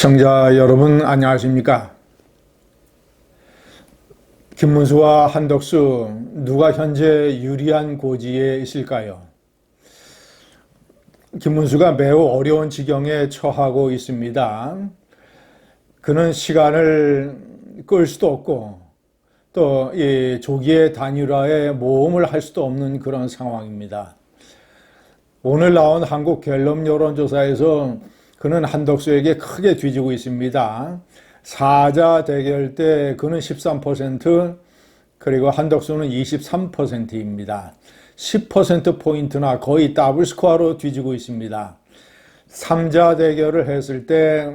시청자 여러분 안녕하십니까? 김문수와 한덕수 누가 현재 유리한 고지에 있을까요? 김문수가 매우 어려운 지경에 처하고 있습니다. 그는 시간을 끌 수도 없고 또 조기의 단일화에 모험을 할 수도 없는 그런 상황입니다. 오늘 나온 한국 갤럽 여론조사에서 그는 한덕수에게 크게 뒤지고 있습니다. 4자 대결 때 그는 13%, 그리고 한덕수는 23%입니다. 10%포인트나 거의 더블 스코어로 뒤지고 있습니다. 3자 대결을 했을 때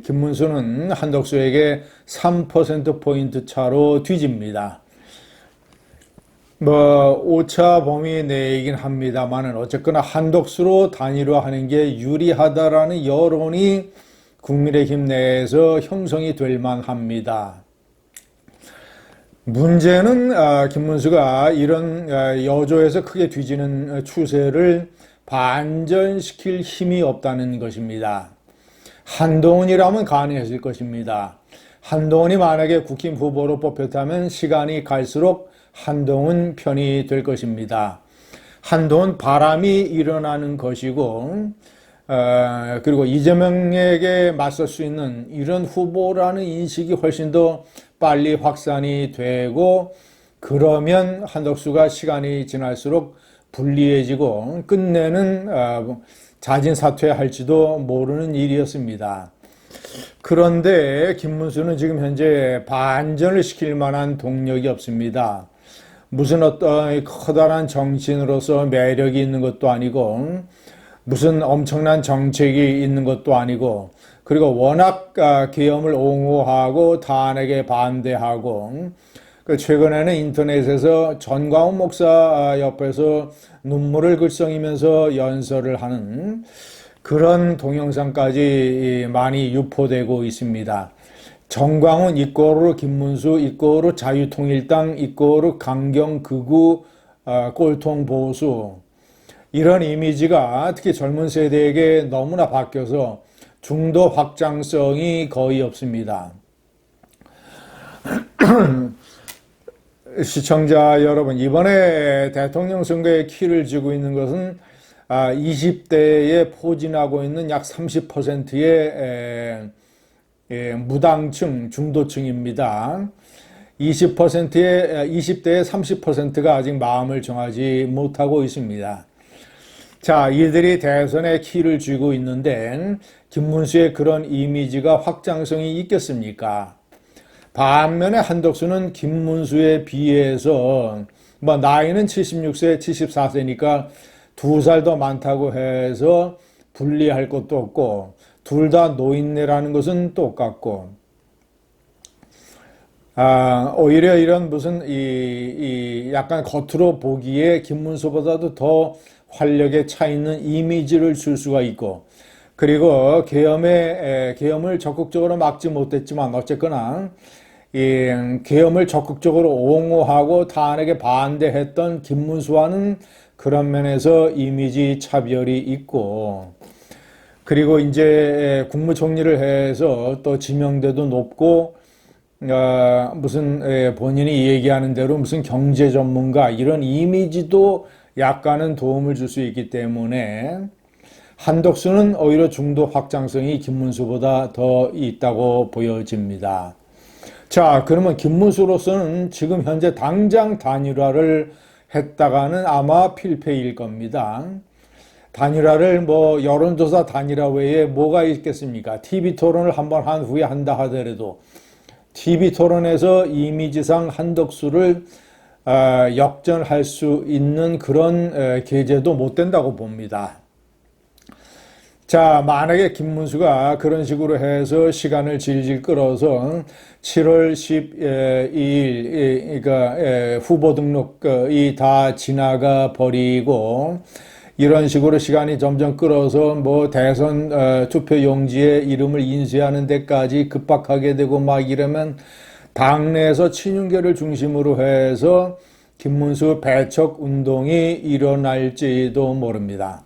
김문수는 한덕수에게 3%포인트 차로 뒤집니다. 오차 범위 내이긴 합니다만은 어쨌거나 한덕수로 단일화하는 게 유리하다라는 여론이 국민의힘 내에서 형성이 될 만합니다. 문제는 김문수가 이런 여조에서 크게 뒤지는 추세를 반전시킬 힘이 없다는 것입니다. 한동훈이라면 가능했을 것입니다. 한동훈이 만약에 국힘 후보로 뽑혔다면 시간이 갈수록 한동훈 편이 될 것입니다. 한동훈 바람이 일어나는 것이고 그리고 이재명에게 맞설 수 있는 이런 후보라는 인식이 훨씬 더 빨리 확산이 되고, 그러면 한덕수가 시간이 지날수록 불리해지고 끝내는 자진 사퇴할지도 모르는 일이었습니다. 그런데 김문수는 지금 현재 반전을 시킬 만한 동력이 없습니다. 무슨 어떤 커다란 정치인으로서 매력이 있는 것도 아니고 무슨 엄청난 정책이 있는 것도 아니고, 그리고 워낙 계엄을 옹호하고 탄핵에 반대하고, 최근에는 인터넷에서 전광훈 목사 옆에서 눈물을 글썽이면서 연설을 하는 그런 동영상까지 많이 유포되고 있습니다. 전광훈 이꼬르 김문수 이꼬르 자유통일당 이꼬르 강경극우 꼴통보수, 이런 이미지가 특히 젊은 세대에게 너무나 바뀌어서 중도 확장성이 거의 없습니다. 시청자 여러분, 이번에 대통령 선거에 키를 쥐고 있는 것은 20대에 포진하고 있는 약 30%의 무당층, 중도층입니다. 20대의 30%가 아직 마음을 정하지 못하고 있습니다. 자, 이들이 대선에 키를 쥐고 있는데 김문수의 그런 이미지가 확장성이 있겠습니까? 반면에 한덕수는 김문수에 비해서 나이는 76세, 74세니까 2살 더 많다고 해서 분리할 것도 없고, 둘 다 노인네라는 것은 똑같고, 오히려 이런 무슨 약간 겉으로 보기에 김문수보다도 더 활력에 차 있는 이미지를 줄 수가 있고, 그리고 계엄을 적극적으로 막지 못했지만 어쨌거나 계엄을 적극적으로 옹호하고 탄핵에 반대했던 김문수와는 그런 면에서 이미지 차별이 있고, 그리고 이제 국무총리를 해서 또 지명대도 높고, 무슨 본인이 얘기하는 대로 무슨 경제 전문가 이런 이미지도 약간은 도움을 줄 수 있기 때문에 한덕수는 오히려 중도 확장성이 김문수보다 더 있다고 보여집니다. 자, 그러면 김문수로서는 지금 현재 당장 단일화를 했다가는 아마 필패일 겁니다. 단일화를 여론조사 단일화 외에 뭐가 있겠습니까? TV토론을 한번 한 후에 한다 하더라도 TV토론에서 이미지상 한덕수를 역전할 수 있는 그런 계제도 못 된다고 봅니다. 자, 만약에 김문수가 그런 식으로 해서 시간을 질질 끌어서 7월 12일, 그러니까 후보 등록이 다 지나가 버리고, 이런 식으로 시간이 점점 끌어서 대선 투표 용지에 이름을 인쇄하는 데까지 급박하게 되고 이러면 당내에서 친윤계를 중심으로 해서 김문수 배척 운동이 일어날지도 모릅니다.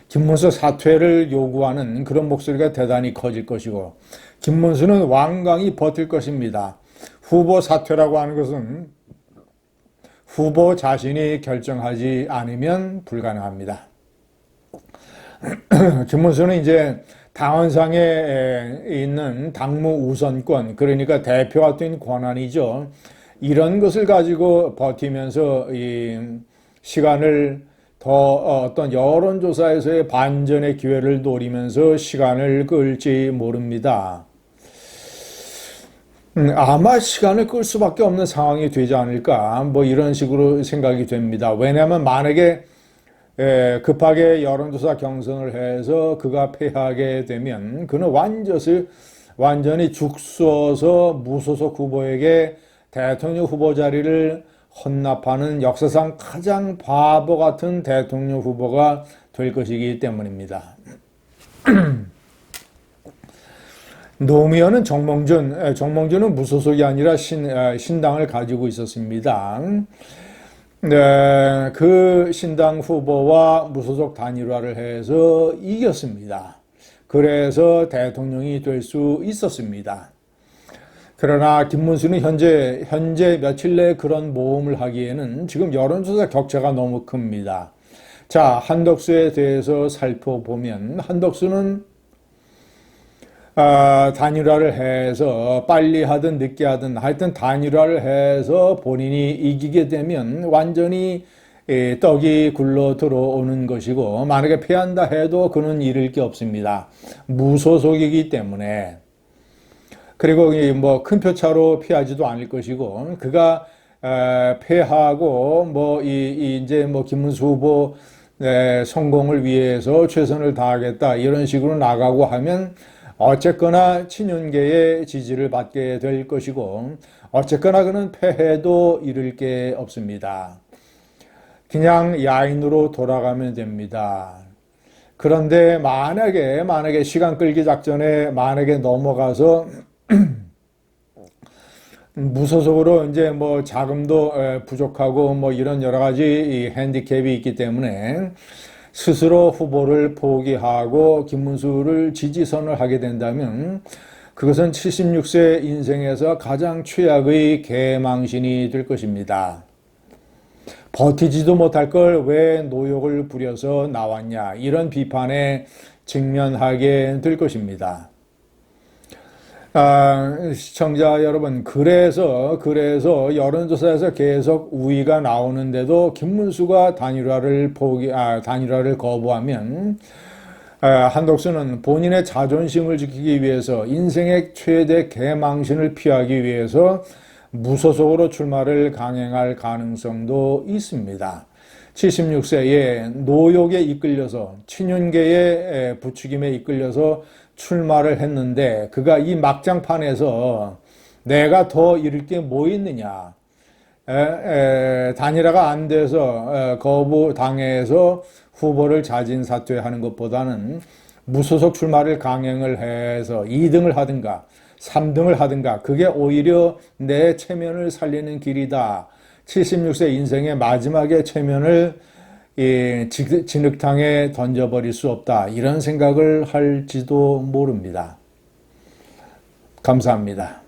김문수 사퇴를 요구하는 그런 목소리가 대단히 커질 것이고 김문수는 완강히 버틸 것입니다. 후보 사퇴라고 하는 것은 후보 자신이 결정하지 않으면 불가능합니다. 김문수는 이제 당원상에 있는 당무 우선권, 그러니까 대표 같은 권한이죠. 이런 것을 가지고 버티면서 이 시간을 더 어떤 여론조사에서의 반전의 기회를 노리면서 시간을 끌지 모릅니다. 아마 시간을 끌 수밖에 없는 상황이 되지 않을까, 뭐 이런 식으로 생각이 됩니다. 왜냐하면 만약에 급하게 여론조사 경선을 해서 그가 패하게 되면 그는 완전히 죽서서 무소속 후보에게 대통령 후보 자리를 헌납하는 역사상 가장 바보 같은 대통령 후보가 될 것이기 때문입니다. 노무현은 정몽준은 무소속이 아니라 신당을 가지고 있었습니다. 네, 그 신당 후보와 무소속 단일화를 해서 이겼습니다. 그래서 대통령이 될 수 있었습니다. 그러나 김문수는 현재 며칠 내에 그런 모험을 하기에는 지금 여론조사 격차가 너무 큽니다. 자, 한덕수에 대해서 살펴보면 한덕수는 단일화를 해서 빨리 하든 늦게 하든 하여튼 단일화를 해서 본인이 이기게 되면 완전히 떡이 굴러 들어오는 것이고 만약에 패한다 해도 그는 잃을 게 없습니다. 무소속이기 때문에. 그리고 뭐 큰 표차로 피하지도 않을 것이고 그가 패하고 뭐 이제 뭐 김문수 후보 성공을 위해서 최선을 다하겠다 이런 식으로 나가고 하면 어쨌거나 친윤계의 지지를 받게 될 것이고 어쨌거나 그는 패해도 잃을 게 없습니다. 그냥 야인으로 돌아가면 됩니다. 그런데 만약에 시간 끌기 작전에 만약에 넘어가서 무소속으로 이제 뭐 자금도 부족하고 뭐 이런 여러 가지 핸디캡이 있기 때문에 스스로 후보를 포기하고 김문수를 지지선을 하게 된다면 그것은 76세 인생에서 가장 최악의 개망신이 될 것입니다. 버티지도 못할 걸 왜 노욕을 부려서 나왔냐 이런 비판에 직면하게 될 것입니다. 시청자 여러분, 그래서 여론조사에서 계속 우위가 나오는데도 김문수가 단일화를 거부하면 한덕수는 본인의 자존심을 지키기 위해서 인생의 최대 개망신을 피하기 위해서 무소속으로 출마를 강행할 가능성도 있습니다. 76세에 노욕에 이끌려서 친윤계의 부추김에 이끌려서 출마를 했는데 그가 이 막장판에서 내가 더 잃을 게 뭐 있느냐. 단일화가 안 돼서 거부당해서 후보를 자진 사퇴하는 것보다는 무소속 출마를 강행을 해서 2등을 하든가 3등을 하든가 그게 오히려 내 체면을 살리는 길이다. 76세 인생의 마지막에 체면을 진흙탕에 던져버릴 수 없다. 이런 생각을 할지도 모릅니다. 감사합니다.